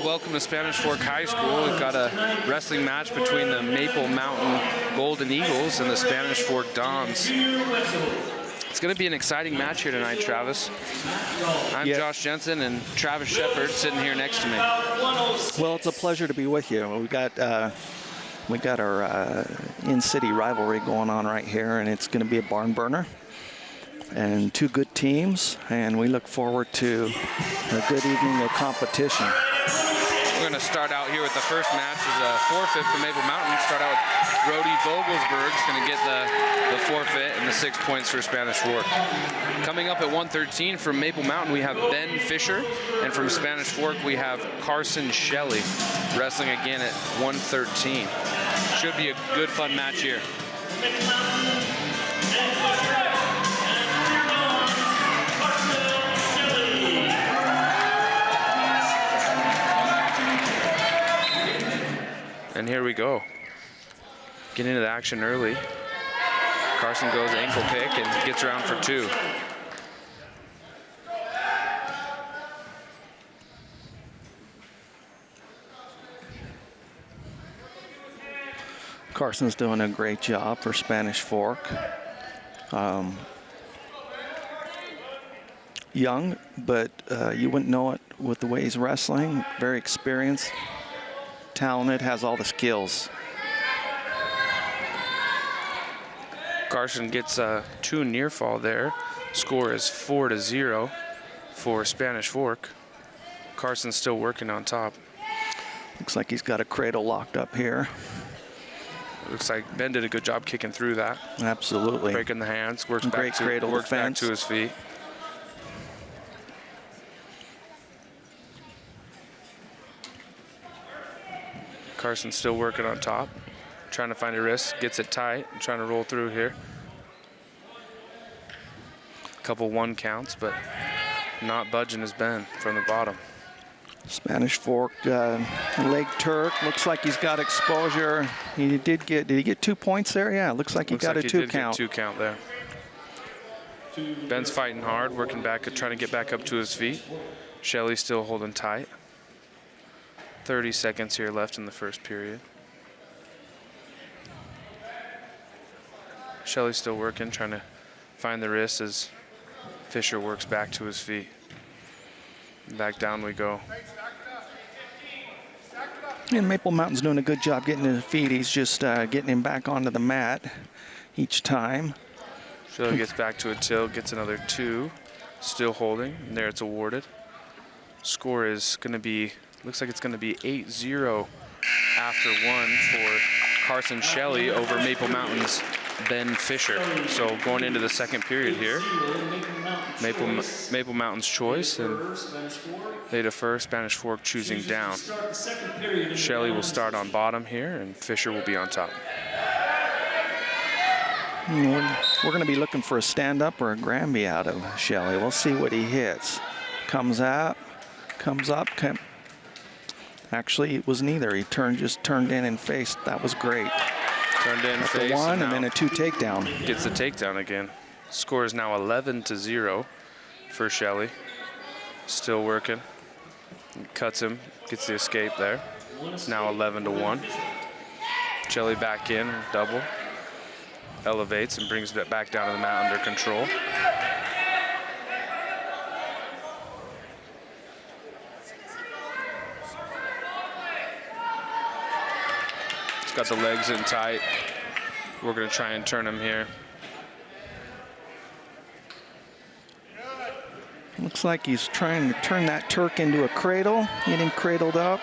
welcome to Spanish Fork High School. We've got a wrestling match between the Maple Mountain Golden Eagles and the Spanish Fork Dons. It's going to be an exciting match here tonight, Travis. I'm Josh Jensen, and Travis Shepard sitting here next to me. Well, it's a pleasure to be with you. We got our in-city rivalry going on right here, and it's going to be a barn burner. And two good teams, and we look forward to a good evening of competition. We're going to start out here with the first match is a forfeit for Maple Mountain. Start out with Brody Vogelsberg's going to get the forfeit and the 6 points for Spanish Fork. Coming up at 1:13 from Maple Mountain, we have Ben Fisher, and from Spanish Fork, we have Carson Shelley wrestling again at 1:13. Should be a good, fun match here. And here we go. Get into the action early. Carson goes ankle pick and gets around for two. Carson's doing a great job for Spanish Fork. Young, but you wouldn't know it with the way he's wrestling. Very experienced, talented, has all the skills. Carson gets two near fall there. Score is 4-0 for Spanish Fork. Carson's still working on top. Looks like he's got a cradle locked up here. Looks like Ben did a good job kicking through that. Absolutely. Breaking the hands, works Great cradle back defense. to his feet. Carson's still working on top, trying to find a wrist, gets it tight, trying to roll through here. Couple one counts, but not budging his Ben from the bottom. Spanish Fork leg Turk. Looks like he's got exposure. Did he get 2 points there? Yeah, looks like he got a two count. Two count there. Ben's fighting hard, working back, trying to get back up to his feet. Shelley's still holding tight. 30 seconds here left in the first period. Shelley's still working, trying to find the wrist as Fisher works back to his feet. Back down we go. And Maple Mountain's doing a good job getting to his feet. He's just getting him back onto the mat each time. Shelley gets back to a tilt, gets another two. Still holding, and there it's awarded. Score is going to be, looks like it's going to be 8-0 after one for Carson Shelley over Maple Mountain's Ben Fisher. So going into the second period here, Maple Mountain's choice, and they defer. Spanish Fork choosing down. Shelley will start on bottom here, and Fisher will be on top. We're going to be looking for a stand-up or a Granby out of Shelley. We'll see what he hits. Comes up. Actually, it was neither. He just turned in and faced. That was great. Turned in, face, one, and then a two takedown. Gets the takedown again. Score is now 11-0 for Shelley. Still working. Cuts him, gets the escape there. It's now 11-1. Shelley back in, double. Elevates and brings it back down to the mat under control. He's got the legs in tight. We're going to try and turn him here. Looks like he's trying to turn that Turk into a cradle, get him cradled up.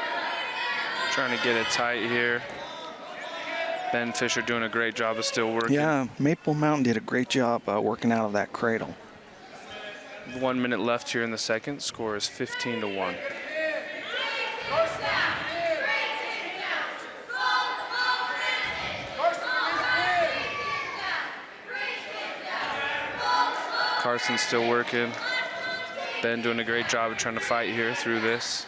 Trying to get it tight here. Ben Fisher doing a great job of still working. Yeah, Maple Mountain did a great job working out of that cradle. 1 minute left here in the second. Score is 15-1. Carson's still working. Ben doing a great job of trying to fight here through this.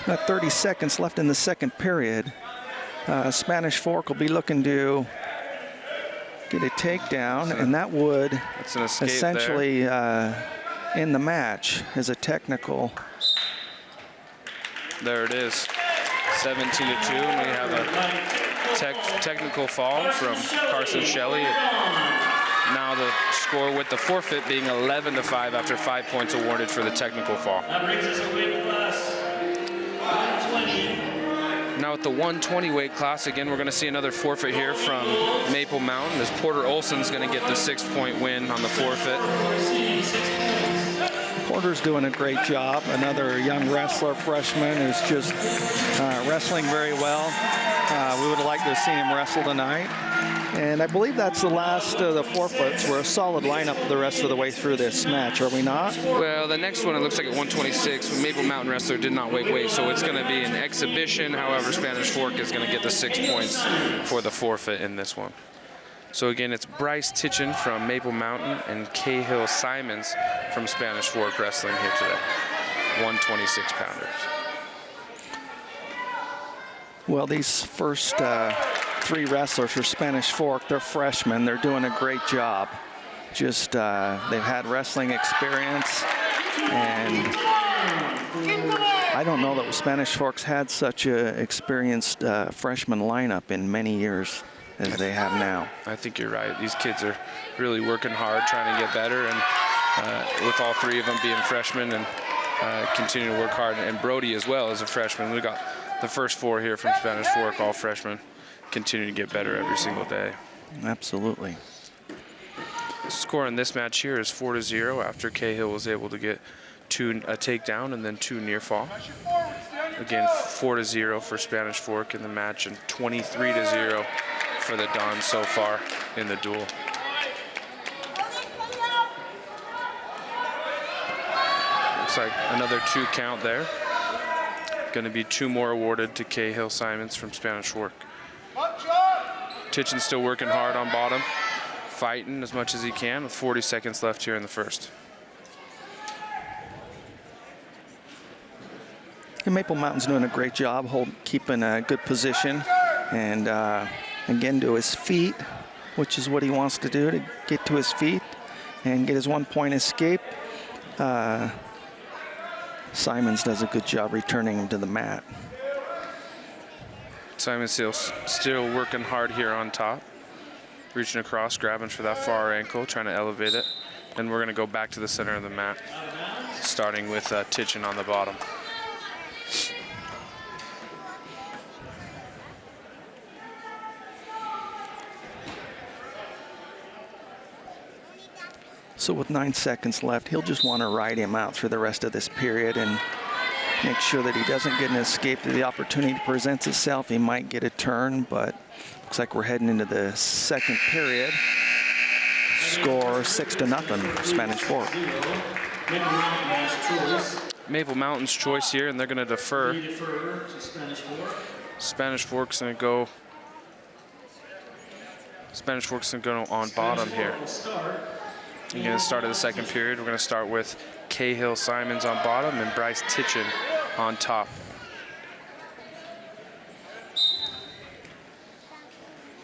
Got 30 seconds left in the second period. Spanish Fork will be looking to get a takedown, and that would That's an escape essentially end the match as a technical. There it is, 17-2, and we have a technical fall from Carson Shelley. Now the score with the forfeit being 11-5 after 5 points awarded for the technical fall. That brings us a weight class. 120. Now at the 120 weight class, again, we're going to see another forfeit here from Maple Mountain as Porter Olson's going to get the 6-point win on the forfeit. Porter's doing a great job. Another young wrestler, freshman, who's just wrestling very well. We would have liked to have seen him wrestle tonight. And I believe that's the last of the forfeits. We're a solid lineup the rest of the way through this match, are we not? Well, the next one, it looks like at 126, Maple Mountain wrestler did not weight, so it's going to be an exhibition. However, Spanish Fork is going to get the 6 points for the forfeit in this one. So again, it's Bryce Titchen from Maple Mountain and Cahill Simons from Spanish Fork wrestling here today. 126 pounders. Well, these first 3 wrestlers for Spanish Fork, they're freshmen. They're doing a great job. Just they've had wrestling experience, and I don't know that Spanish Fork's had such a experienced freshman lineup in many years as they have now. I think you're right. These kids are really working hard, trying to get better, and with all 3 of them being freshmen and continuing to work hard. And Brody as well as a freshman. We got the first 4 here from Spanish Fork, all freshmen, continue to get better every single day. Absolutely. The score in this match here is 4-0 after Cahill was able to get a takedown and then 2 near fall. Again, 4-0 for Spanish Fork in the match and 23-0 for the Dons so far in the duel. Looks like another 2 count there. Going to be 2 more awarded to Cahill Simons from Spanish Fork. Titchen's still working hard on bottom, fighting as much as he can with 40 seconds left here in the first. And Maple Mountain's doing a great job keeping a good position, and again to his feet, which is what he wants to do, to get to his feet and get his 1-point escape. Simons does a good job returning him to the mat. Simon still working hard here on top, reaching across, grabbing for that far ankle, trying to elevate it. And we're going to go back to the center of the mat, starting with Titchen on the bottom. So with 9 seconds left, he'll just want to ride him out through the rest of this period and make sure that he doesn't get an escape. If the opportunity presents itself, he might get a turn, but looks like we're heading into the second period. Score 6-0, Spanish Fork. Maple Mountain's choice here, and they're going to defer. Spanish Fork's going to go. Spanish Fork's going to go on bottom here. Again, the start of the second period, we're going to start with Cahill Simons on bottom and Bryce Titchen on top.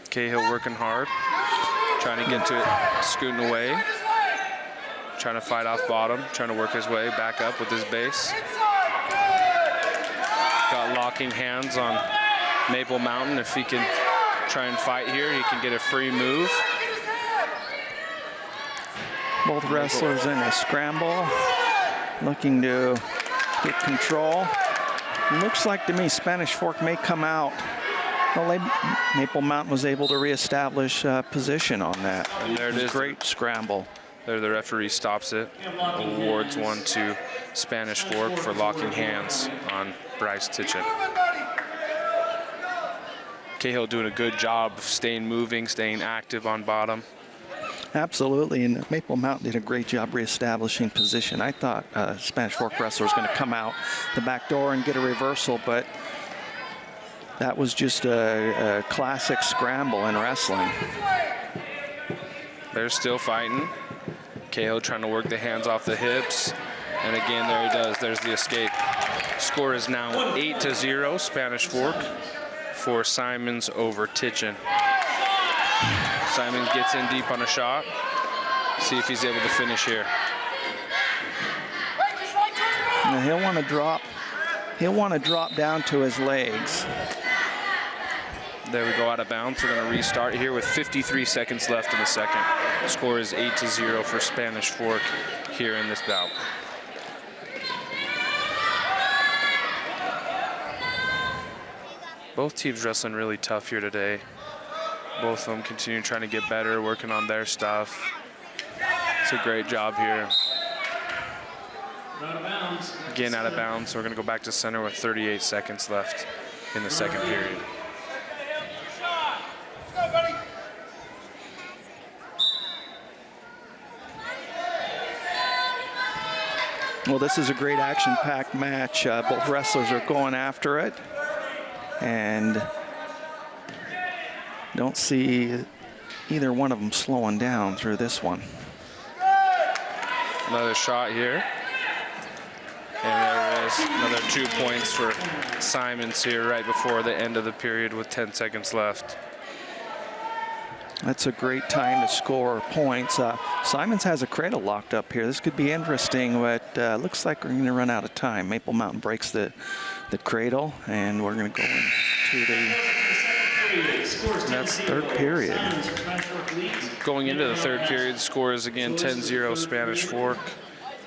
Cahill working hard, trying to get to it, scooting away, trying to fight off bottom, trying to work his way back up with his base. Got locking hands on Maple Mountain. If he can try and fight here, he can get a free move. Both wrestlers in a scramble, looking to get control. It looks like to me Spanish Fork may come out. Well, Maple Mountain was able to reestablish position on that. And there it is. Great scramble. There the referee stops it, awards one to Spanish Fork for locking hands on Bryce Titchen. Cahill doing a good job of staying moving, staying active on bottom. Absolutely, and Maple Mountain did a great job reestablishing position. I thought Spanish Fork wrestler was going to come out the back door and get a reversal, but that was just a classic scramble in wrestling. They're still fighting. Cahill trying to work the hands off the hips, and again, there he does. There's the escape. Score is now 8-0, Spanish Fork for Simons over Titchen. Simons gets in deep on a shot. See if he's able to finish here. Now he'll want to drop. He'll want to drop down to his legs. There we go, out of bounds. We're going to restart here with 53 seconds left in the second. Score is 8-0 for Spanish Fork here in this bout. Both teams wrestling really tough here today. Both of them continue trying to get better, working on their stuff. It's a great job here. Out of bounds. Again, out of bounds. So we're going to go back to center with 38 seconds left in the second period. Well, this is a great action-packed match. Both wrestlers are going after it. And don't see either one of them slowing down through this one. Another shot here. And there is another 2 points for Simons here right before the end of the period with 10 seconds left. That's a great time to score points. Simons has a cradle locked up here. This could be interesting, but looks like we're going to run out of time. Maple Mountain breaks the cradle, and we're going to go into the That's third period. Going into the third period, score is again 10-0 Spanish Fork.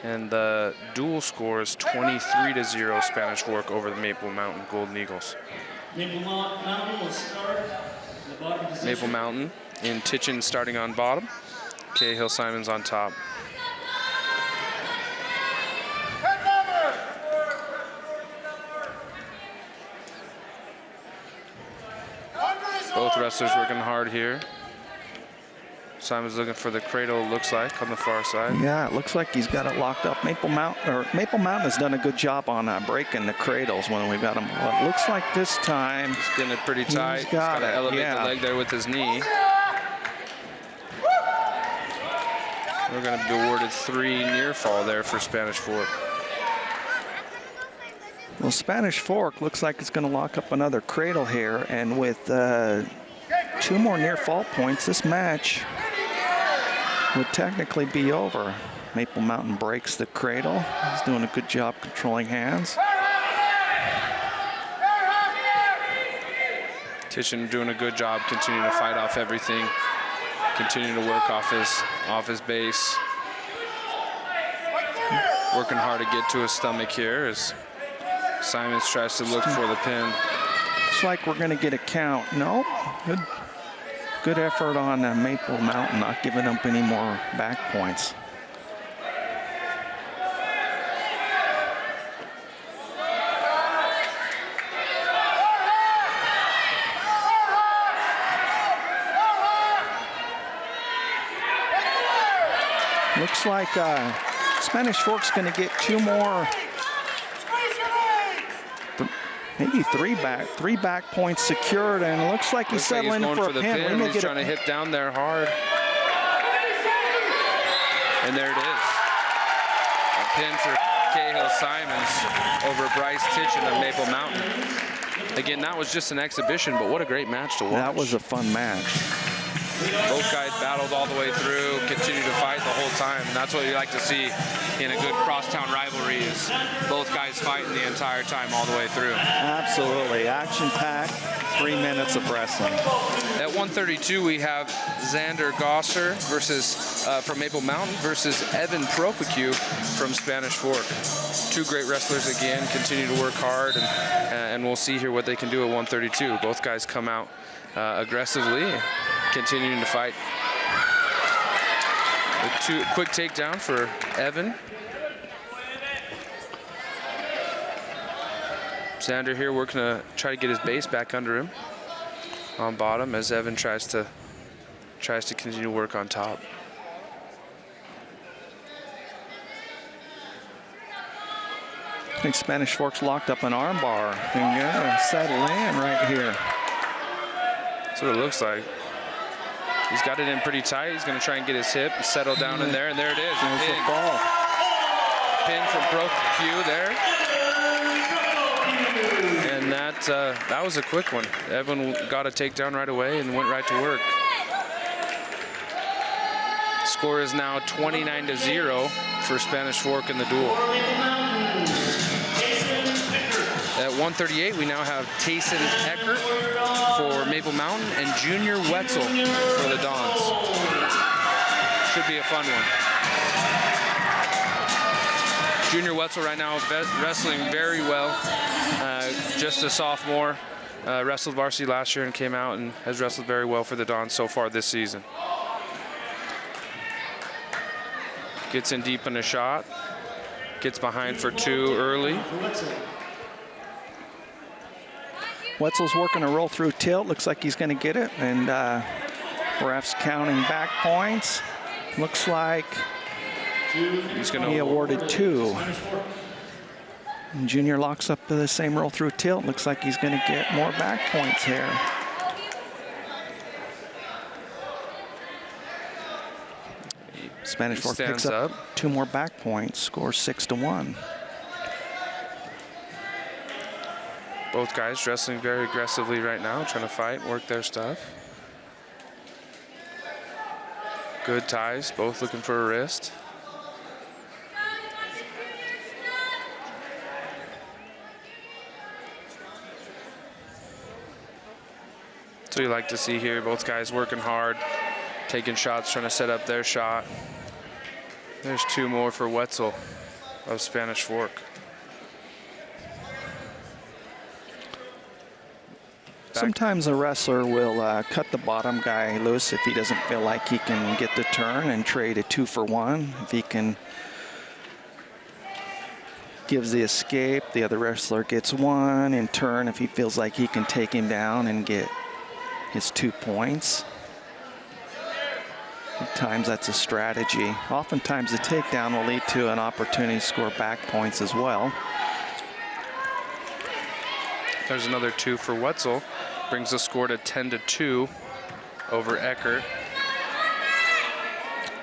And the dual score is 23-0 Spanish Fork over the Maple Mountain Golden Eagles. Maple Mountain will start in the bottom position. Maple Mountain in Titchen starting on bottom. Cahill Simons on top. Both wrestlers working hard here. Simons looking for the cradle, looks like, on the far side. Yeah, it looks like he's got it locked up. Maple Mountain has done a good job on breaking the cradles when we got him. Well, it looks like this time He's getting it pretty tight. He's got to it, elevate yeah. the leg there with his knee. We're going to be awarded 3 near fall there for Spanish Fork. Well, Spanish Fork looks like it's going to lock up another cradle here, and with 2 more near fall points, this match would technically be over. Maple Mountain breaks the cradle. He's doing a good job controlling hands. Titchen doing a good job continuing to fight off everything, continuing to work off his base. Working hard to get to his stomach here as Simons tries to look for the pin. Looks like we're going to get a count. No, good effort on Maple Mountain, not giving up any more back points. Looks like Spanish Fork's going to get 2 more, maybe 3 back points secured, and it looks like he's settling going for for a the pin. We may He's get trying to hit down there hard. And there it is. A pin for Cahill Simons over Bryce Titchen of Maple Mountain. Again, that was just an exhibition, but what a great match to watch. That was a fun match. Both guys battled all the way through, continued to fight the whole time. And that's what you like to see in a good crosstown rivalry is both guys fighting the entire time all the way through. Absolutely. Action-packed, 3 minutes of wrestling. At 132, we have Xander Gosser versus from Maple Mountain versus Evan Propicu from Spanish Fork. 2 great wrestlers again, continue to work hard, and we'll see here what they can do at 132. Both guys come out aggressively, continuing to fight. A quick takedown for Evan. Xander here working to try to get his base back under him on bottom as Evan tries to continue to work on top. I think Spanish Fork's locked up an arm bar and gonna settle in right here. That's what it looks like. He's got it in pretty tight. He's going to try and get his hip and settle down in there, and there it is. There's the ball. Pin from Propicu there. And that was a quick one. Evan got a takedown right away and went right to work. Score is now 29-0 for Spanish Fork in the duel. At 138, we now have Tayson Eckert for Maple Mountain and Junior Wetzel for the Dons. Should be a fun one. Junior Wetzel right now wrestling very well. Just a sophomore, wrestled varsity last year and came out and has wrestled very well for the Dons so far this season. Gets in deep in a shot. Gets behind for 2 early. Wetzel's working a roll through tilt. Looks like he's going to get it. And refs counting back points. Looks like he awarded 2. And Junior locks up the same roll through tilt. Looks like he's going to get more back points here. Spanish Fork picks up 2 more back points. Scores 6-1. Both guys wrestling very aggressively right now, trying to fight, work their stuff. Good ties, both looking for a wrist. So you like to see here, both guys working hard, taking shots, trying to set up their shot. There's 2 more for Wetzel of Spanish Fork. Sometimes a wrestler will cut the bottom guy loose if he doesn't feel like he can get the turn and trade a 2-for-1. If he can gives the escape, the other wrestler gets 1 in turn if he feels like he can take him down and get his 2 points. At times that's a strategy. Oftentimes the takedown will lead to an opportunity to score back points as well. There's another 2 for Wetzel. Brings the score to 10-2 over Eckert.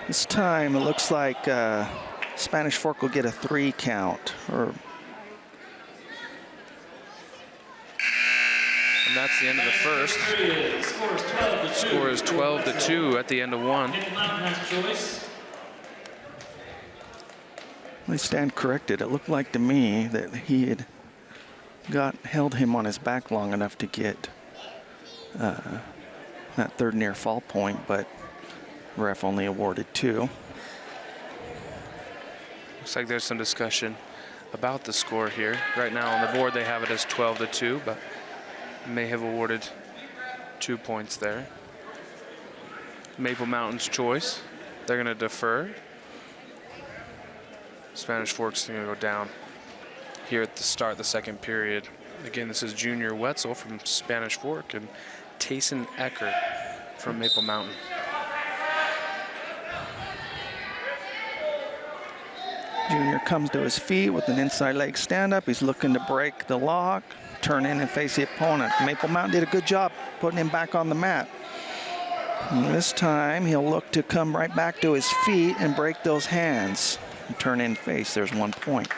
This time it looks like Spanish Fork will get a 3 count. And that's the end of the first. Score is 12-2 at the end of 1. I stand corrected. It looked like to me that he had held him on his back long enough to get that 3rd near fall point, but ref only awarded 2. Looks like there's some discussion about the score here. Right now on the board they have it as 12-2, but may have awarded 2 points there. Maple Mountain's choice. They're going to defer. Spanish Fork's going to go down here at the start of the 2nd period. Again, this is Junior Wetzel from Spanish Fork and Tayson Eckert from Maple Mountain. Junior comes to his feet with an inside leg stand-up. He's looking to break the lock, turn in and face the opponent. Maple Mountain did a good job putting him back on the mat. And this time, he'll look to come right back to his feet and break those hands. And turn in face, there's 1 point.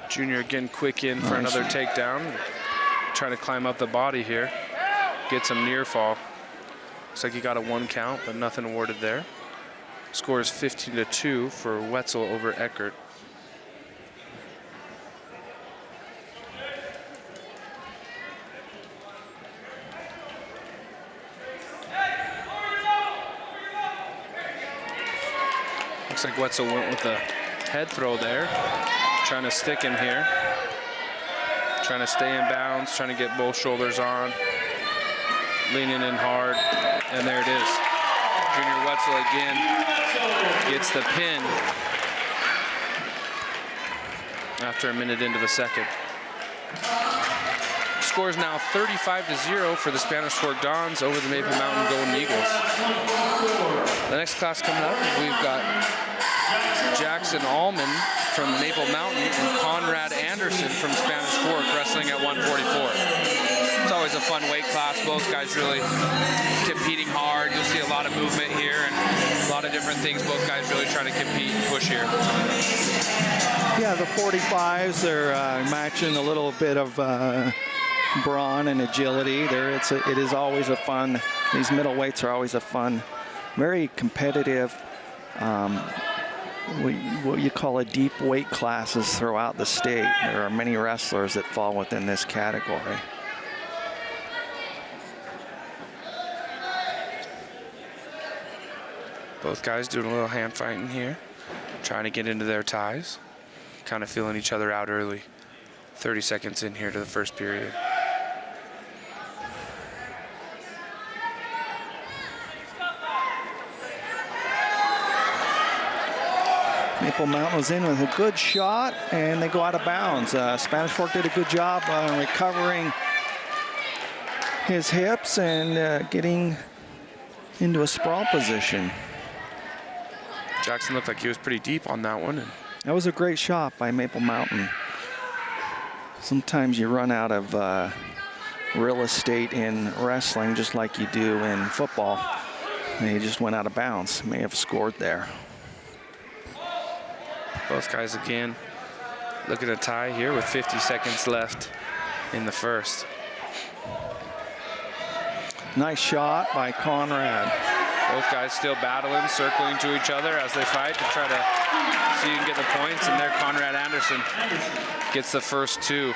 Junior again quick in for another takedown. Trying to climb up the body here. Get some near fall. Looks like he got a 1 count, but nothing awarded there. Score is 15-2 for Wetzel over Eckert. Looks like Wetzel went with the head throw there. Trying to stick him here. Trying to stay in bounds, trying to get both shoulders on. Leaning in hard, and there it is. Junior Wetzel again gets the pin after a minute into the 2nd. Score is now 35-0 for the Spanish Fork Dons over the Maple Mountain Golden Eagles. The next class coming up, we've got Jackson Allman from Maple Mountain and Conrad Anderson from Spanish Fork wrestling at 144. It's always a fun weight class. Both guys really competing hard. You'll see a lot of movement here and a lot of different things. Both guys really trying to compete and push here. Yeah, the 45s, they're matching a little bit of brawn and agility. It is always a fun These middleweights are always a fun, very competitive, what you call a deep weight classes throughout the state. There are many wrestlers that fall within this category. Both guys doing a little hand fighting here, trying to get into their ties, kind of feeling each other out early. 30 seconds in here to the first period. Maple Mountain was in with a good shot, and they go out of bounds. Spanish Fork did a good job recovering his hips and getting into a sprawl position. Jackson looked like he was pretty deep on that one. That was a great shot by Maple Mountain. Sometimes you run out of real estate in wrestling just like you do in football. And he just went out of bounds. May have scored there. Both guys again looking to tie here with 50 seconds left in the first. Nice shot by Conrad. Both guys still battling, circling to each other as they fight to try to see who can get the points. And there Conrad Anderson gets the first two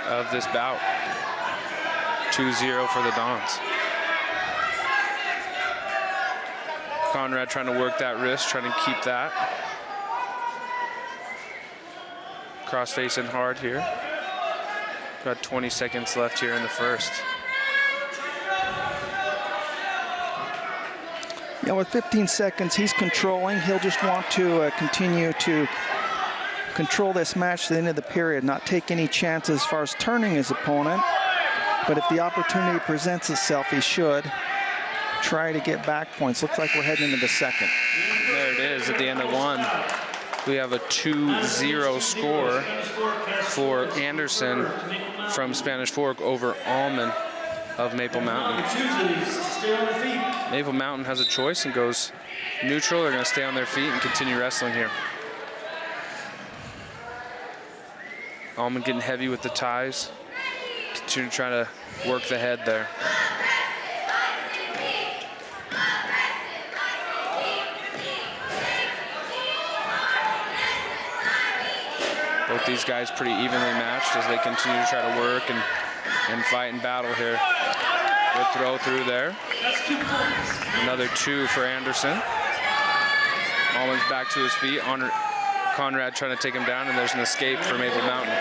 of this bout. 2-0 for the Dons. Conrad trying to work that wrist, trying to keep that. Cross facing hard here. Got 20 seconds left here in the first. Yeah, with 15 seconds, he's controlling. He'll just want to continue to control this match to the end of the period, not take any chances as far as turning his opponent. But if the opportunity presents itself, he should try to get back points. Looks like we're heading into the second. There it is at the end of one. We have a 2-0 score for Anderson from Spanish Fork over Allman of Maple Mountain. Maple Mountain has a choice and goes neutral. They're going to stay on their feet and continue wrestling here. Allman getting heavy with the ties. Continue to try to work the head there. Both these guys pretty evenly matched as they continue to try to work and fight and battle here. Good throw through there. Another two for Anderson. Allman's back to his feet. Conrad trying to take him down, and there's an escape for Maple Mountain.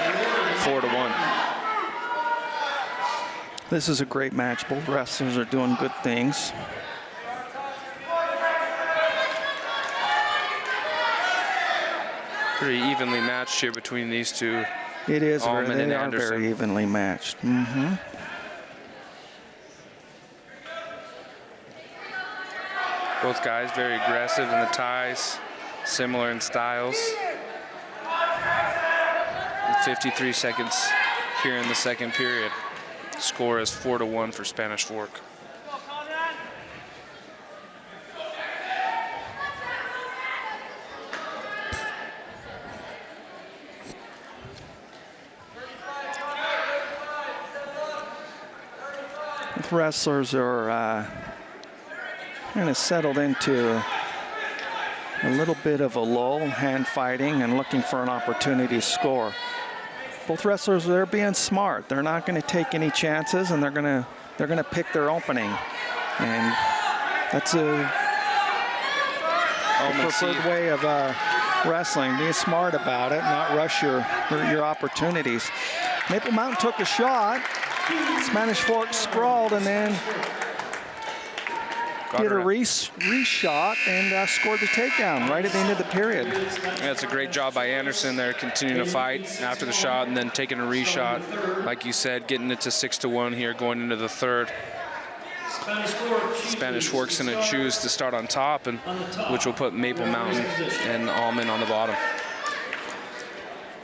4-1. This is a great match. Both wrestlers are doing good things. Pretty evenly matched here between these two. It is. Allman and They are Anderson. very evenly matched. Both guys very aggressive in the ties, similar in styles. 53 seconds here in the second period. Score is 4-1 for Spanish Fork. Both wrestlers are kind of settled into a little bit of a lull, hand fighting and looking for an opportunity to score. Both wrestlers, they're being smart. They're not going to take any chances, and they're going to pick their opening. And that's a preferred way of wrestling. Be smart about it, not rush your opportunities. Maple Mountain took a shot. Spanish Fork sprawled and then did a re-shot and scored the takedown right at the end of the period. Yeah, it's a great job by Anderson there, continuing to fight after the shot and then taking a re-shot. Like you said, getting it to 6-1 here going into the third. Spanish Fork's going to choose to start on top, and which will put Maple Mountain and Allman on the bottom.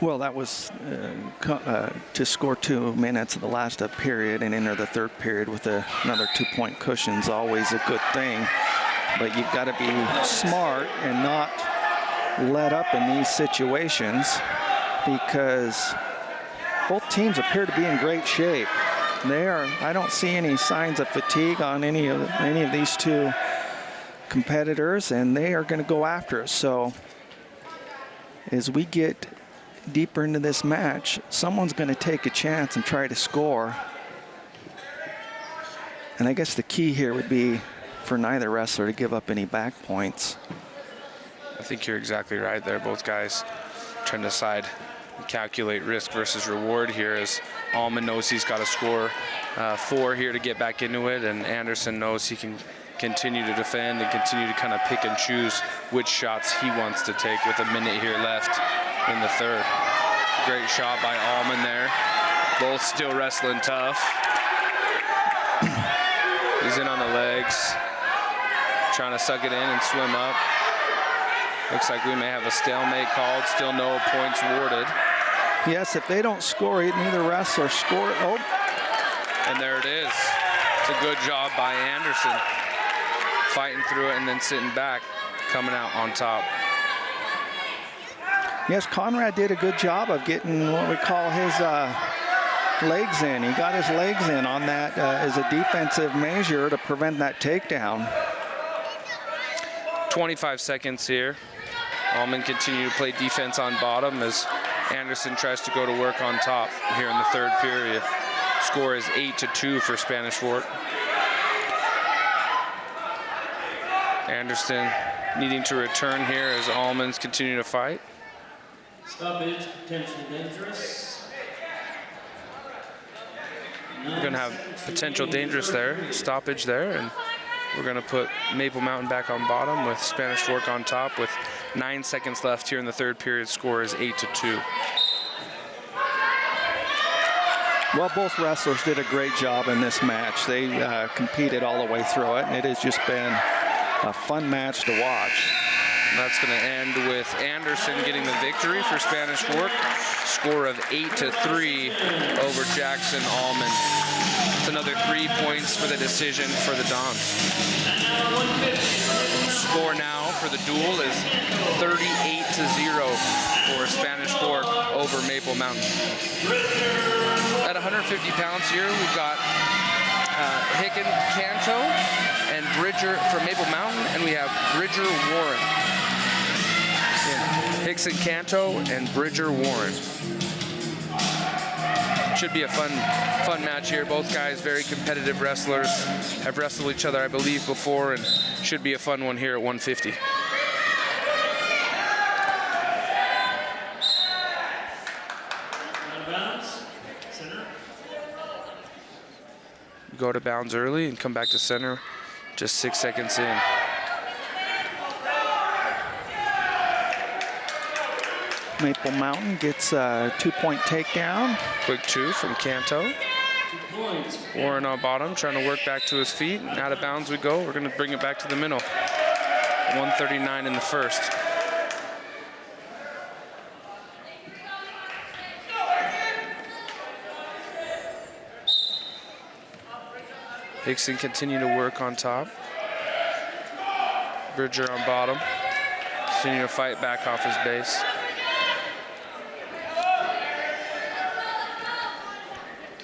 Well, that was to score 2 minutes of the last period and enter the third period with another 2-point cushion is always a good thing. But you've got to be smart and not let up in these situations because both teams appear to be in great shape. I don't see any signs of fatigue on any of these two competitors, and they are going to go after it. So as we get deeper into this match, someone's going to take a chance and try to score. And I guess the key here would be for neither wrestler to give up any back points. I think you're exactly right there. Both guys trying to decide and calculate risk versus reward here, as Allman knows he's got to score 4 here to get back into it, and Anderson knows he can continue to defend and continue to kind of pick and choose which shots he wants to take with a minute here left in the third. Great shot by Allman there. Both still wrestling tough. He's in on the legs, trying to suck it in and swim up. Looks like we may have a stalemate called. Still no points awarded. Yes, if they don't score, neither wrestler score. Oh. And there it is. It's a good job by Anderson. Fighting through it and then sitting back, coming out on top. Yes, Conrad did a good job of getting what we call his legs in. He got his legs in on that as a defensive measure to prevent that takedown. 25 seconds here. Allman continue to play defense on bottom as Anderson tries to go to work on top here in the third period. Score is 8-2 for Spanish Fork. Anderson needing to return here as Allman's continue to fight. Stoppage, potentially dangerous. We're going to have potential dangerous there, stoppage there, and we're going to put Maple Mountain back on bottom with Spanish Fork on top with 9 seconds left here in the third period. Score is 8-2. Well, both wrestlers did a great job in this match. They competed all the way through it, and it has just been a fun match to watch. That's going to end with Anderson getting the victory for Spanish Fork. Score of 8-3 over Jackson Allman. It's another 3 points for the decision for the Dons. Score now for the duel is 38-0 for Spanish Fork over Maple Mountain. At 150 pounds here, we've got Hicken Canto and Bridger from Maple Mountain, and we have Bridger Warren. Hickson Canto and Bridger Warren. Should be a fun match here. Both guys very competitive wrestlers, have wrestled each other, I believe, before, and should be a fun one here at 150. Out of bounds. Center. Go to bounds early and come back to center just 6 seconds in. Maple Mountain gets a 2-point takedown. Quick 2 from Canto. 2 points. Warren on bottom, trying to work back to his feet. Out of bounds we go. We're going to bring it back to the middle. 1:39 in the first. Hickson continue to work on top. Bridger on bottom. Continue to fight back off his base.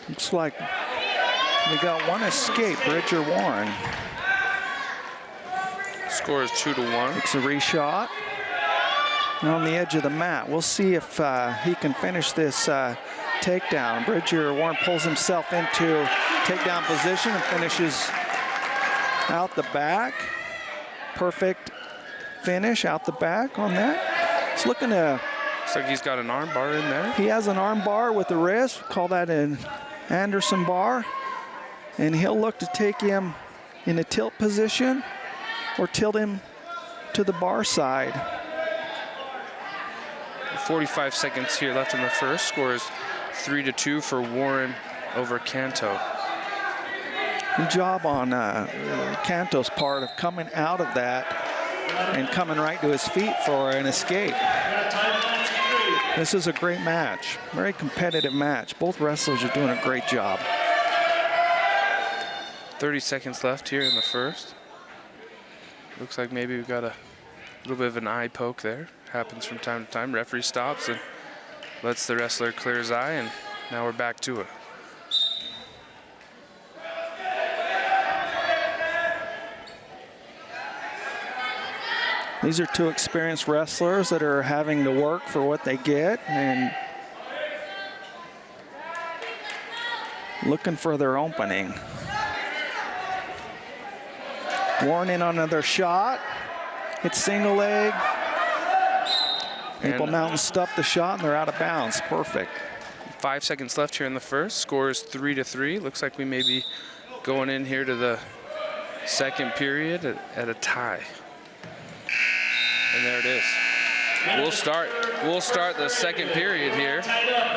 Looks like we got one escape, Bridger Warren. Score is 2-1. It's a reshot. And on the edge of the mat. We'll see if he can finish this takedown. Bridger Warren pulls himself into takedown position and finishes out the back. Perfect finish out the back on that. It's looking to... Looks like he's got an arm bar in there. He has an arm bar with the wrist. Call that an Anderson bar. And he'll look to take him in a tilt position or tilt him to the bar side. 45 seconds here left in the first. Score is 3-2 for Warren over Canto. Good job on Canto's part of coming out of that and coming right to his feet for an escape. This is a great match, very competitive match. Both wrestlers are doing a great job. 30 seconds left here in the first. Looks like maybe we've got a little bit of an eye poke there. Happens from time to time. Referee stops and lets the wrestler clear his eye, and now we're back to it. These are two experienced wrestlers that are having to work for what they get and looking for their opening. Warren in on another shot. Hits single leg. Maple Mountain stuffed the shot and they're out of bounds. Perfect. 5 seconds left here in the first. Score is 3-3. Looks like we may be going in here to the second period at a tie. And there it is. We'll start the second period here,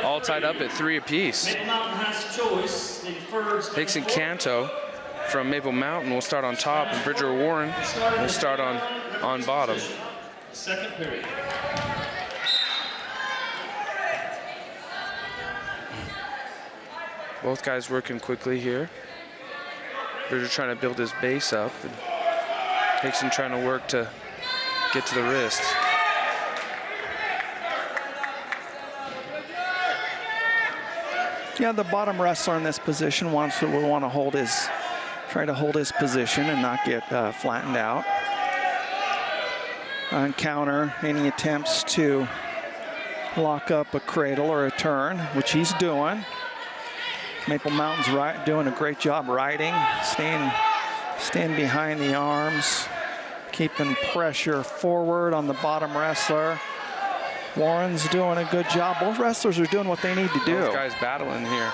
all tied up at 3 apiece. Maple Mountain has choice in first. Hickson Canto from Maple Mountain will start on top, and Bridger Warren will start on bottom. Second period. Both guys working quickly here. Bridger trying to build his base up, and Hickson trying to work to get to the wrist. Yeah, the bottom wrestler in this position will want to try to hold his position and not get flattened out. On counter, any attempts to lock up a cradle or a turn, which he's doing. Maple Mountain's doing a great job riding, staying behind the arms, keeping pressure forward on the bottom wrestler. Warren's doing a good job. Both wrestlers are doing what they need to do. Both guys battling here.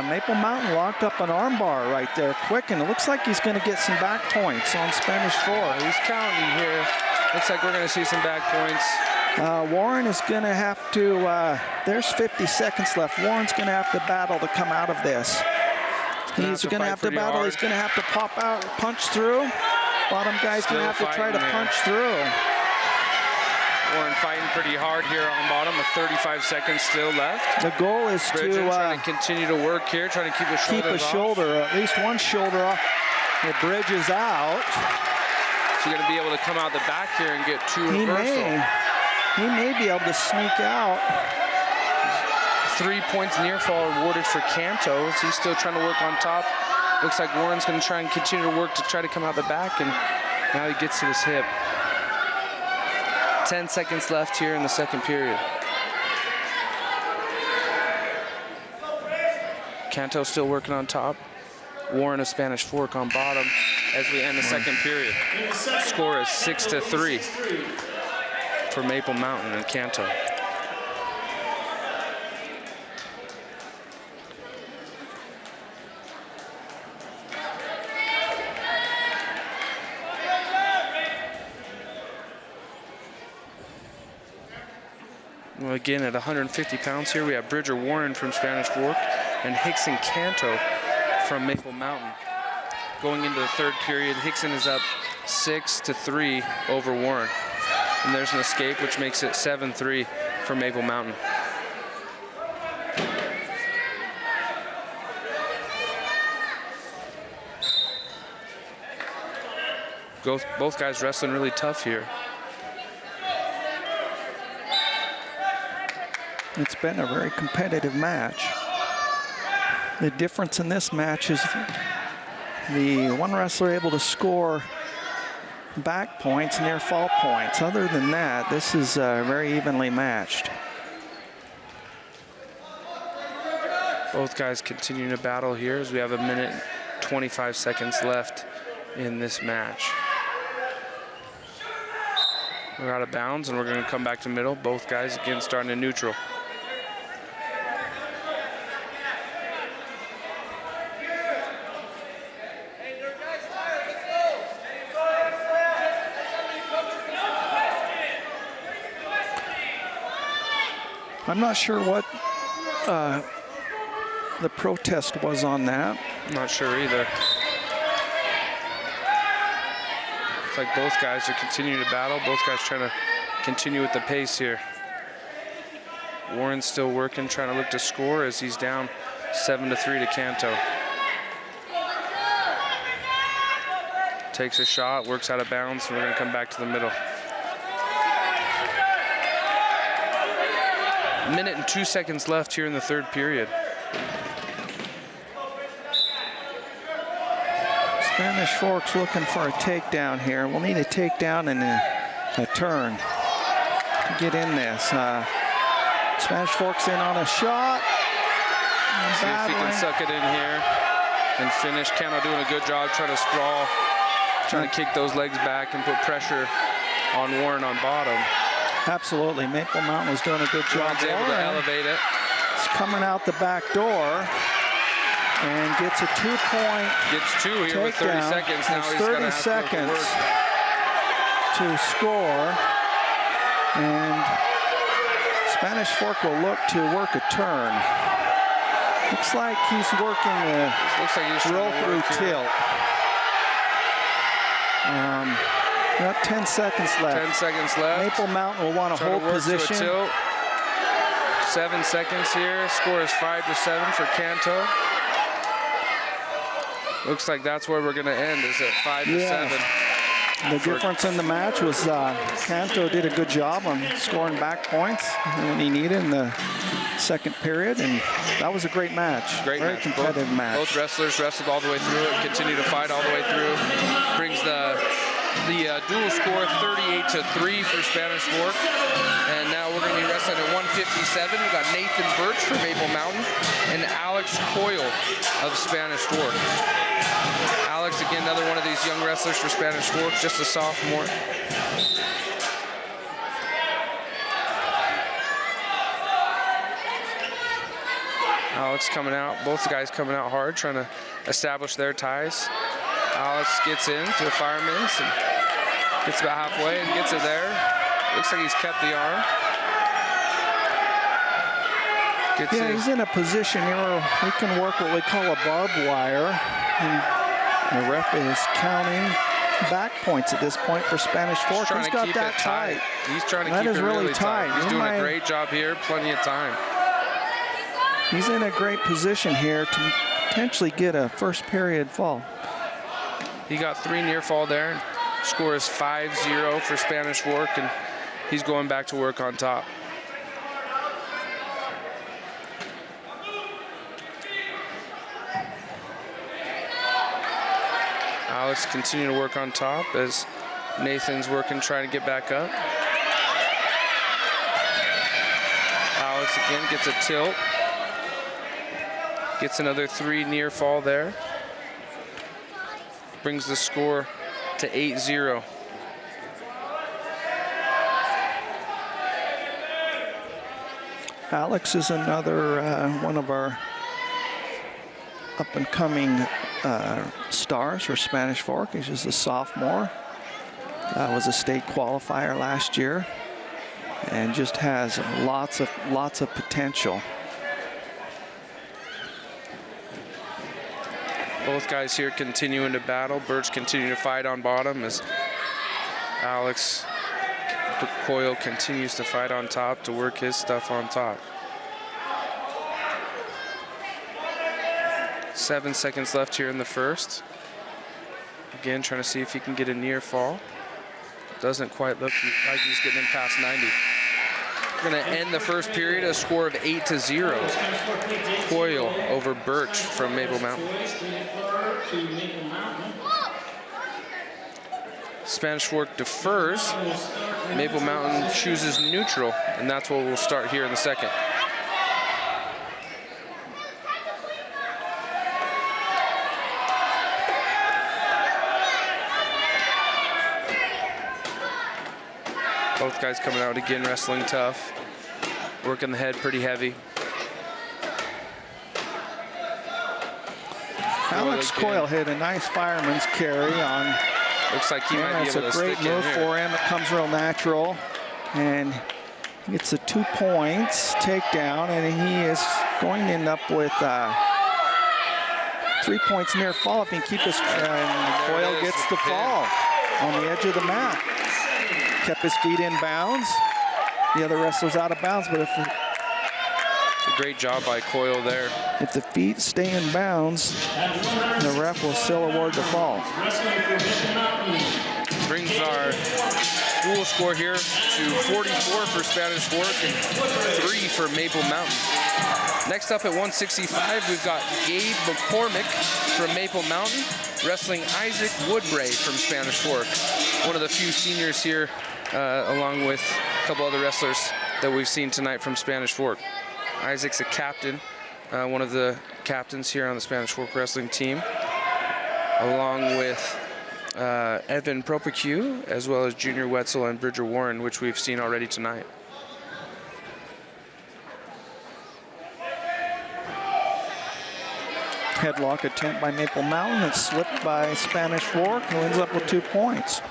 Maple Mountain locked up an armbar right there quick, and it looks like he's going to get some back points on Spanish Fork. He's counting here. Looks like we're going to see some back points. Warren is going to have to, there's 50 seconds left. Warren's going to have to battle to come out of this. He's going to have to battle. He's going to have to pop out, punch through. Bottom guy's going to have to try to punch through. Warren fighting pretty hard here on bottom with 35 seconons still left. The goal is Bridger trying to continue to work here, trying to keep his shoulder, at least one shoulder off. It bridges out. So you're going to be able to come out the back here and get two reversal. He may be able to sneak out. 3 points near fall awarded for Canto. So he's still trying to work on top. Looks like Warren's going to try and continue to work to try to come out the back, and now he gets to his hip. 10 seconds left here in the second period. Canto still working on top. Warren of Spanish Fork on bottom as we end the second period. Score is 6-3 for Maple Mountain and Canto. Well, again, at 150 pounds here, we have Bridger Warren from Spanish Fork and Hickson Canto from Maple Mountain. Going into the third period, Hickson is up 6-3 over Warren. And there's an escape, which makes it 7-3 for Maple Mountain. Both guys wrestling really tough here. It's been a very competitive match. The difference in this match is the one wrestler able to score back points, near fall points. Other than that, this is very evenly matched. Both guys continuing to battle here as we have 1 minute 25 seconds left in this match. We're out of bounds and we're going to come back to middle. Both guys again starting in neutral. I'm not sure what the protest was on that. Not sure either. Looks like both guys are continuing to battle. Both guys trying to continue with the pace here. Warren's still working, trying to look to score as he's down 7-3 to Canto. Takes a shot, works out of bounds, and we're going to come back to the middle. 1 minute and 2 seconds left here in the third period. Spanish Forks looking for a takedown here. We'll need a takedown and a turn to get in this. Spanish Forks in on a shot. See if he can suck it in here and finish. Canto doing a good job trying to sprawl, trying to kick those legs back and put pressure on Warren on bottom. Absolutely. Maple Mountain was doing a good job. Warren's able to elevate it. He's coming out the back door and gets a 2-point Gets two here with 30 takedown. seconds. Now Has he's 30 going to have seconds to work. to score. And Spanish Fork will look to work a turn. Looks like he's working a Looks like he's roll trying to through work here. tilt. Got 10 seconds left. 10 seconds left. Maple Mountain will want to Trying hold to work position. to a tilt. 7 seconds here. Score is 5-7 for Canto. Looks like that's where we're going to end, is at 5-7. The difference in the match was Canto did a good job on scoring back points when he needed in the second period, and that was a great match. Great Very match. competitive match. Both wrestlers wrestled all the way through it, continue to fight all the way through. Brings the dual score 38-3 for Spanish Fork. And now we're going to be wrestling at 157. We've got Nathan Birch from Maple Mountain and Alex Coyle of Spanish Fork. Alex, again, another one of these young wrestlers for Spanish Fork, just a sophomore. Alex coming out, both guys coming out hard, trying to establish their ties. Alex gets into the fireman's and gets about halfway and gets it there. Looks like he's kept the arm. Yeah, he's in a position here where we can work what we call a barbed wire. And the ref is counting back points at this point for Spanish Fork. Trying He's to got keep that it tight. He's trying to That keep is it really really tight. tight. He's He doing might- a great job here, plenty of time. He's in a great position here to potentially get a first period fall. He got 3 near fall there. Score is 5-0 for Spanish Fork, and he's going back to work on top. Alex continuing to work on top as Nathan's working, trying to get back up. Alex again gets a tilt. Gets another 3 near fall there. Brings the score to 8-0. Alex is another one of our up-and-coming stars for Spanish Fork. He's just a sophomore. Was a state qualifier last year, and just has lots of potential. Both guys here continuing to battle. Birch continuing to fight on bottom as Alex Coyle continues to fight on top to work his stuff on top. 7 seconds left here in the first. Again, trying to see if he can get a near fall. Doesn't quite look like he's getting him past 90. We're going to end the first period, a score of 8-0. Coyle over Birch from Maple Mountain. Spanish Fork defers. Maple Mountain chooses neutral, and that's what we'll start here in the second. Both guys coming out again, wrestling tough, working the head pretty heavy. Alex Coyle hit a nice fireman's carry on. Looks like he might be able to It's a great stick in move here. for him. It comes real natural, and he gets a 2 points takedown, and he is going to end up with 3 points near fall if he can keep his. And Coyle gets the fall on the edge of the mat. Kept his feet in bounds. The other wrestler's out of bounds, but if A great job by Coyle there. the feet stay in bounds, the ref will still award the fall. Brings our dual score here to 44 for Spanish Fork and 3 for Maple Mountain. Next up at 165, we've got Gabe McCormick from Maple Mountain wrestling Isaac Woodbray from Spanish Fork. One of the few seniors here, along with a couple other wrestlers that we've seen tonight from Spanish Fork. Isaac's a captain, one of the captains here on the Spanish Fork wrestling team, along with Evan Propacue, as well as Junior Wetzel and Bridger Warren, which we've seen already tonight. Headlock attempt by Maple Mountain. It's slipped by Spanish Fork, who ends up with 2 points.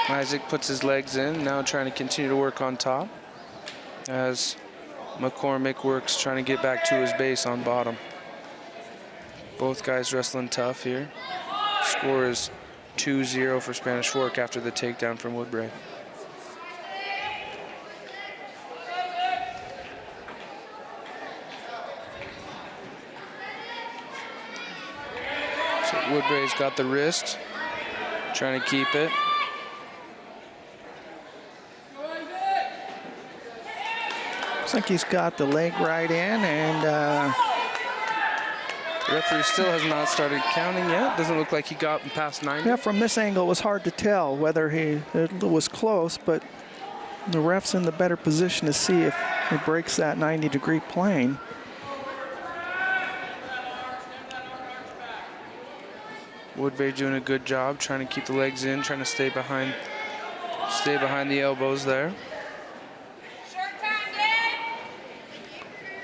Isaac puts his legs in, now trying to continue to work on top, as McCormick works trying to get back to his base on bottom. Both guys wrestling tough here. Score is 2-0 for Spanish Fork after the takedown from Woodbray. So Woodbray's got the wrist, trying to keep it. Looks like he's got the leg right in, and the referee still has not started counting yet. Doesn't look like he got past 90. yeah, from this angle it was hard to tell whether it was close, but the ref's in the better position to see if he breaks that 90-degree plane. Woodbray doing a good job, trying to keep the legs in, trying to stay behind the elbows there.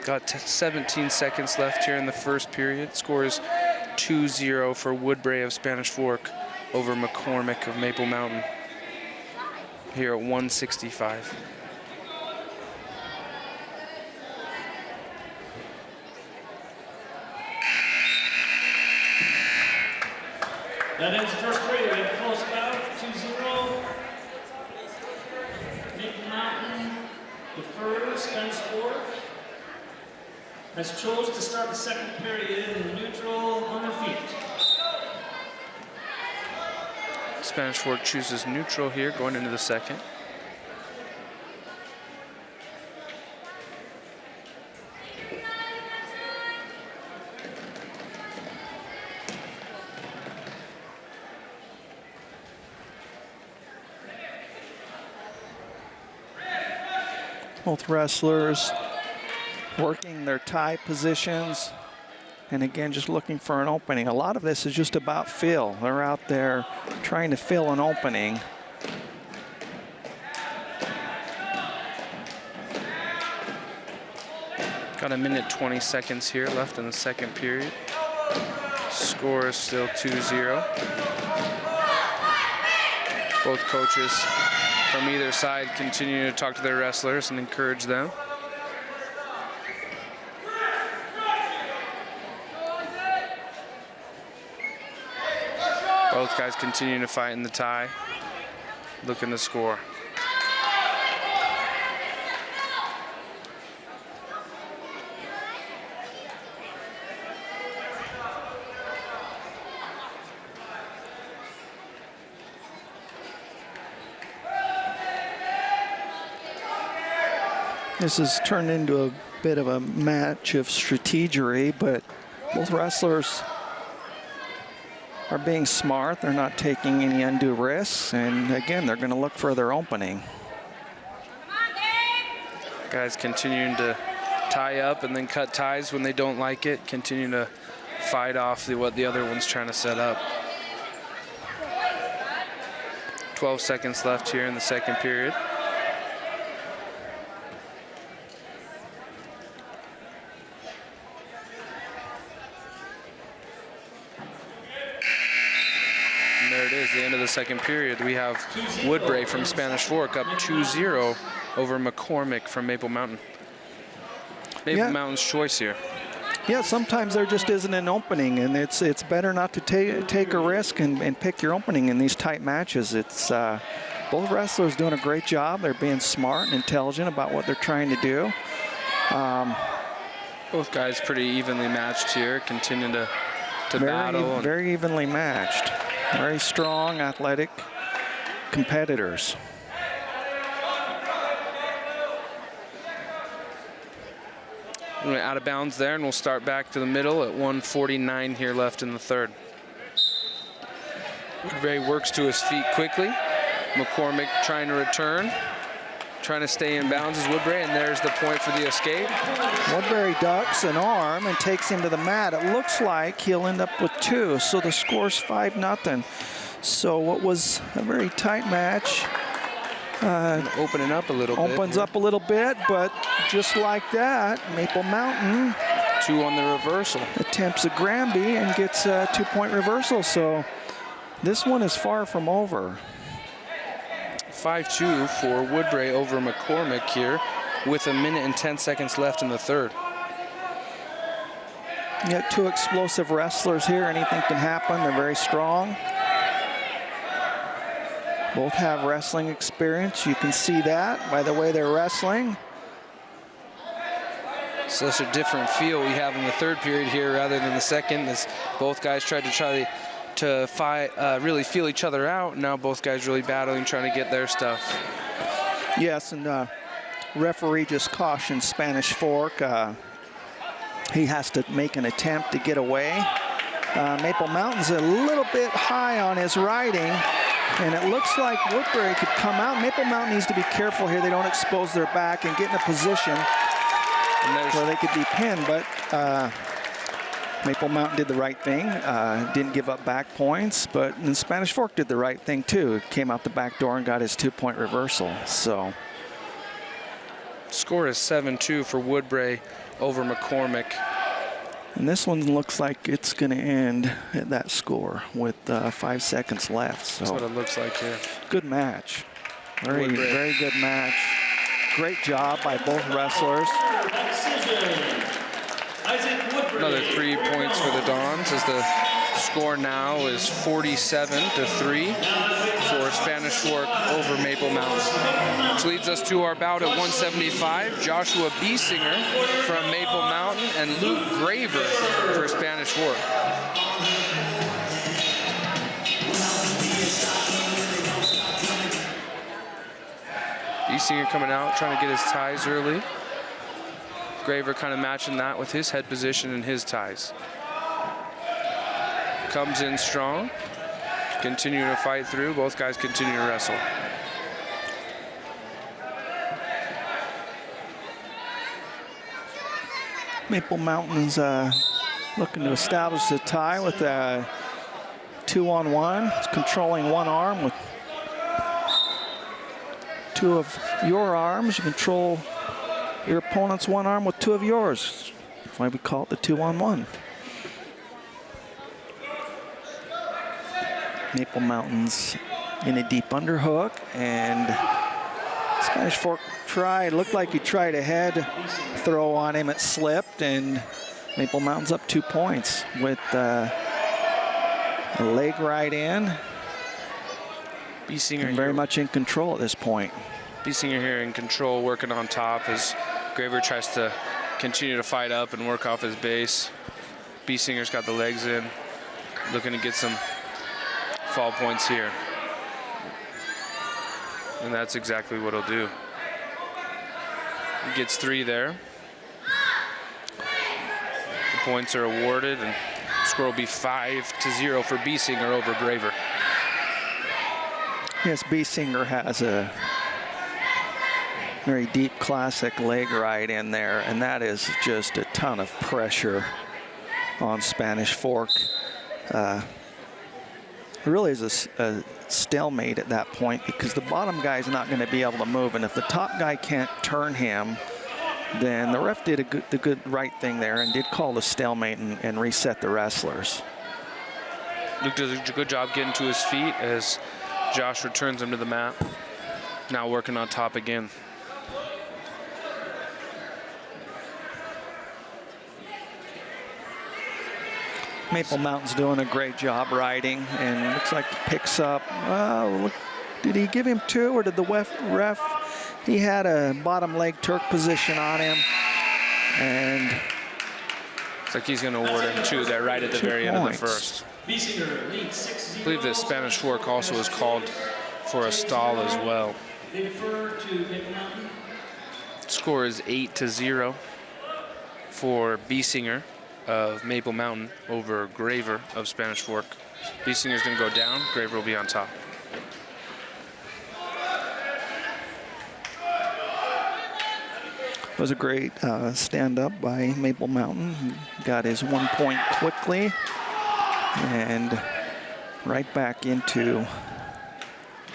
Got 17 seconds left here in the first period. Score is 2-0 for Woodbray of Spanish Fork over McCormick of Maple Mountain here at 165. That ends the first period. We have a close bout, 2-0. Maple Mountain defers, Spanish Fork has chose to start the second period in neutral on their feet. Spanish Fork chooses neutral here going into the second. Both wrestlers working their tie positions, and again, just looking for an opening. A lot of this is just about feel. They're out there trying to fill an opening. Got a minute 20 seconds here left in the second period. Score is still 2-0. Both coaches from either side continue to talk to their wrestlers and encourage them. Both guys continuing to fight in the tie, looking to score. This has turned into a bit of a match of strategery, but both wrestlers are being smart. They're not taking any undue risks, and again, they're going to look for their opening. Guys continuing to tie up and then cut ties when they don't like it, continuing to fight off what the other one's trying to set up. 12 seconds left here in the second period. And there it is, the end of the second period. We have Woodbray from Spanish Fork up 2-0 over McCormick from Maple Mountain. Maple Mountain's choice here. Yeah, sometimes there just isn't an opening, and it's better not to take a risk and pick your opening in these tight matches. It's both wrestlers doing a great job. They're being smart and intelligent about what they're trying to do. Both guys pretty evenly matched here, continuing to battle. Very evenly matched. Very strong, athletic competitors. We went out of bounds there, and we'll start back to the middle at 1:49 here left in the third. Woodbury works to his feet quickly. McCormick trying to return, trying to stay in bounds is Woodbury, and there's the point for the escape. Woodbury ducks an arm and takes him to the mat. It looks like he'll end up with 2, so the score's 5-0. So what was a very tight match Opening up a little bit. opens up a little bit, but just like that, Maple Mountain 2 on the reversal. attempts a Granby and gets a 2-point reversal. So this one is far from over. 5-2 for Woodbury over McCormick here with 1 minute and 10 seconds left in the third. You got 2 explosive wrestlers here. Anything can happen. They're very strong. Both have wrestling experience. You can see that by the way they're wrestling. Such a different feel we have in the third period here rather than the second, as both guys tried to fight, really feel each other out. Now both guys really battling, trying to get their stuff. Yes, and referee just cautioned Spanish Fork. He has to make an attempt to get away. Maple Mountain's a little bit high on his riding, and it looks like Woodbury could come out. Maple Mountain needs to be careful here. They don't expose their back and get in a position where they could be pinned, but Maple Mountain did the right thing, didn't give up back points, but and Spanish Fork did the right thing too. Came out the back door and got his 2-point reversal. So Score is 7-2 for Woodbury over McCormick. and this one looks like it's going to end at that score with 5 seconds left. So That's what it looks like here. good match. Very, Woodbury. very good match. Great job by both wrestlers. Isaac Woodbury. Another 3 points for the Dons, as the score now is 47-3 for Spanish Fork over Maple Mountain. Which leads us to our bout at 175. Joshua Biesinger from Maple Mountain and Luke Graver for Spanish Fork. Biesinger coming out, trying to get his ties early. Graver kind of matching that with his head position and his ties. Comes in strong, continuing to fight through. Both guys continue to wrestle. Maple Mountain's looking to establish a tie with a 2-on-1. It's controlling one arm with 2 of your arms. You control your opponent's one arm with 2 of yours. That's why we call it the 2-on-1. Maple Mountain's in a deep underhook, and Spanish Fork tried, looked like he tried a head throw on him. It slipped, and Maple Mountain's up 2 points with a leg right in. Biesinger Very much in control at this point. Biesinger here in control, working on top as Graver tries to continue to fight up and work off his base. Biesinger's got the legs in, looking to get some fall points here. And that's exactly what he'll do. He gets 3 there. The points are awarded, and the score will be 5-0 for Biesinger over Graver. Yes, Biesinger has a very deep classic leg right in there, and that is just a ton of pressure on Spanish Fork. Really is a stalemate at that point, because the bottom guy's not going to be able to move, and if the top guy can't turn him, then the ref did the good right thing there and did call the stalemate and reset the wrestlers. Luke does a good job getting to his feet as Josh returns him to the mat. Now working on top again. Maple Mountain's doing a great job riding, and looks like he picks up. Look, did he give him 2, or did the ref? He had a bottom leg Turk position on him, and It's like he's going to award him 2 there right at the 2 very end of the points. first. Biesinger leads 6-0. I believe that Spanish Fork also is called for a stall as well. They defer to Maple Mountain. Score is 8-0 for Biesinger of Maple Mountain over Graver of Spanish Fork. Biesinger's going to go down. Graver will be on top. It was a great stand-up by Maple Mountain. He got his 1 point quickly and right back into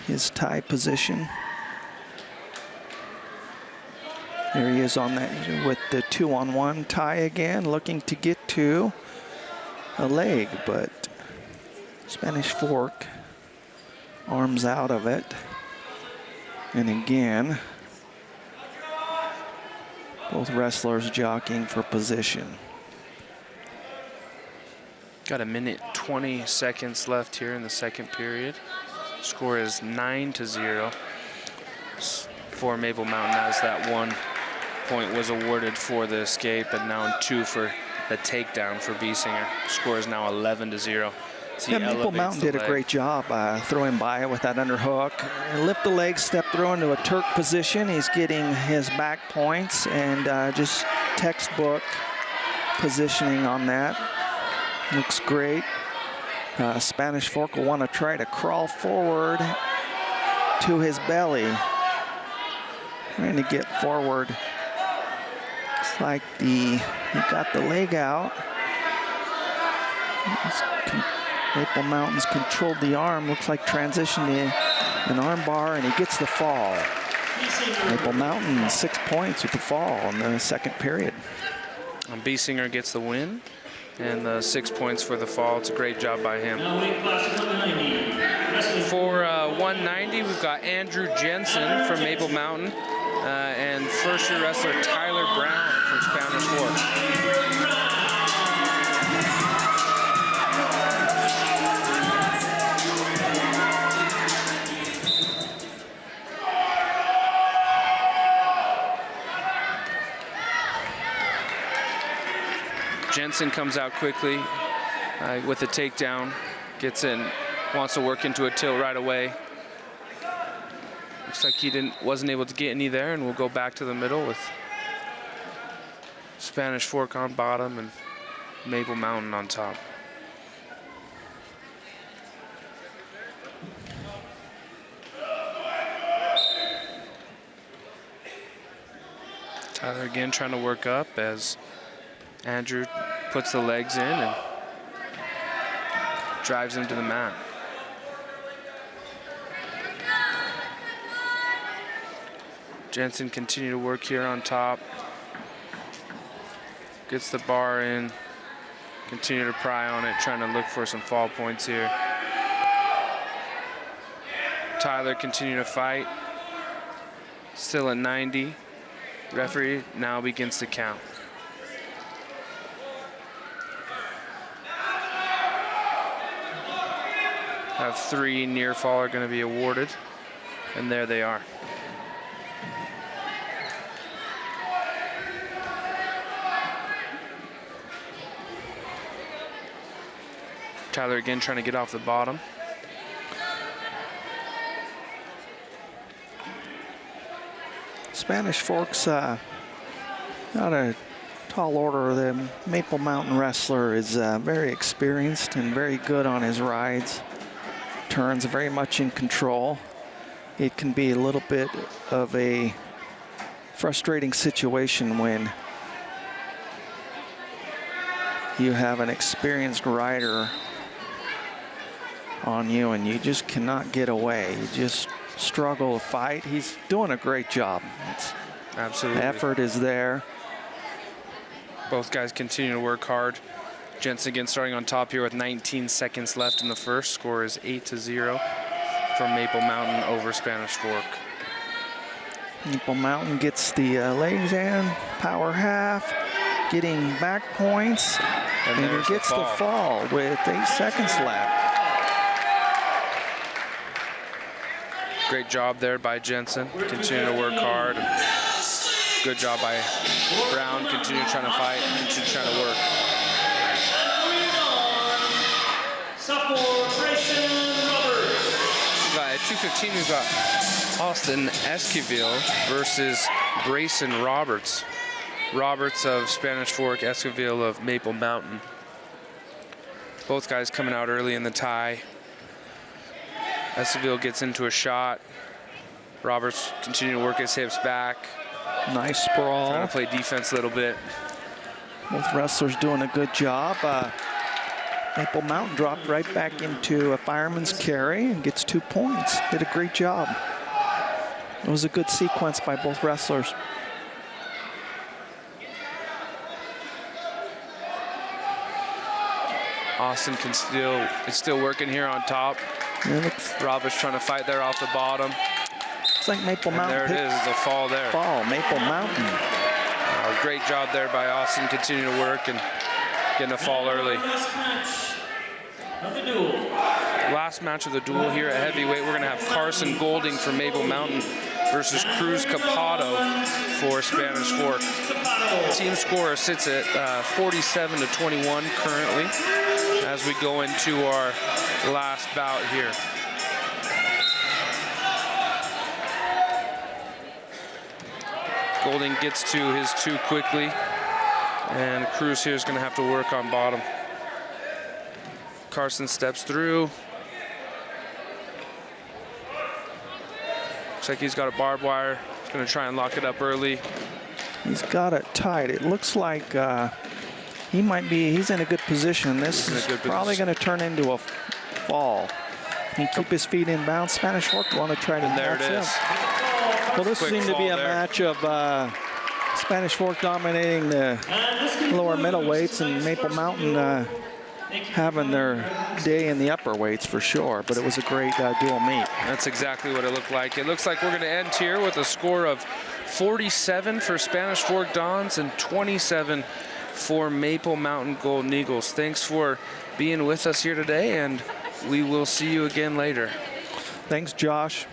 his tie position. There he is on that with the 2-on-1 tie again, looking to get to a leg, but Spanish Fork arms out of it. And again, both wrestlers jockeying for position. Got a minute 20 seconds left here in the second period. Score is 9-0 for Maple Mountain, as that 1 point was awarded for the escape, and now 2 for the takedown for Biesinger. Score is now 11-0. Yeah, Maple Mountain did a great job throwing by with that underhook. Lift the leg, step through into a Turk position. He's getting his back points and just textbook positioning on that. Looks great. Spanish Fork will want to try to crawl forward to his belly. Trying to get forward. It's like he got the leg out. Maple Mountain's controlled the arm. Looks like transition to an arm bar, and he gets the fall. Maple Mountain 6 points with the fall in the second period. And Biesinger gets the win and the 6 points for the fall. It's a great job by him. For 190, we've got Andrew Jensen from Maple Mountain and first-year wrestler Tyler Brown from Spanish Fork. Jensen comes out quickly with a takedown, gets in, wants to work into a tilt right away. Looks like he wasn't able to get any there, and we'll go back to the middle with Spanish Fork on bottom and Maple Mountain on top. Tyler again trying to work up as Andrew puts the legs in and drives him to the mat. Jensen continue to work here on top. Gets the bar in. Continue to pry on it, trying to look for some fall points here. Tyler continue to fight. Still at 90. Referee now begins to count. Have 3 near fall are going to be awarded, and there they are. Tyler again trying to get off the bottom. Spanish Fork's not a tall order. The Maple Mountain wrestler is very experienced and very good on his rides. Turns very much in control. It can be a little bit of a frustrating situation when you have an experienced rider on you and you just cannot get away. You just struggle to fight. He's doing a great job. Absolutely. Effort is there. Both guys continue to work hard. Jensen again starting on top here with 19 seconds left in the first. Score is 8-0 for Maple Mountain over Spanish Fork. Maple Mountain gets the legs in, power half, getting back points, and he gets the fall with 8 seconds left. Great job there by Jensen. Continue to work hard. Good job by Brown. Continue trying to fight. Continue trying to work. at 215, we've got Austin Esquivel versus Brayson Roberts. Roberts of Spanish Fork, Esquivel of Maple Mountain. Both guys coming out early in the tie. Esquivel gets into a shot. Roberts continuing to work his hips back. Nice sprawl. Trying to play defense a little bit. Both wrestlers doing a good job. Maple Mountain dropped right back into a fireman's carry and gets 2 points. Did a great job. It was a good sequence by both wrestlers. Austin is still working here on top. Roberts trying to fight there off the bottom. Looks like Maple Mountain. There it is, the fall there. Maple Mountain. Great job there by Austin, continuing to work and getting a fall early. Last match of the duel. Last match of the duel here at heavyweight, we're going to have Carson Golding from Maple Mountain versus Cruz Capato for Spanish Fork. Team score sits at 47-21 currently as we go into our last bout here. Golding gets to his 2 quickly, and Cruz here is going to have to work on bottom. Carson steps through. Looks like he's got a barbed wire. He's going to try and lock it up early. He's got it tight. It looks like he's in a good position. This is probably going to turn into a fall. He can keep his feet in bounds. Spanish Fork want to try to There it is. Well, this seemed to be a match of Spanish Fork dominating the lower middleweights and Maple Mountain having their day in the upper weights for sure. But it was a great dual meet. That's exactly what it looked like. It looks like we're going to end here with a score of 47 for Spanish Fork Dons and 27 for Maple Mountain Golden Eagles. Thanks for being with us here today, and we will see you again later. Thanks, Josh.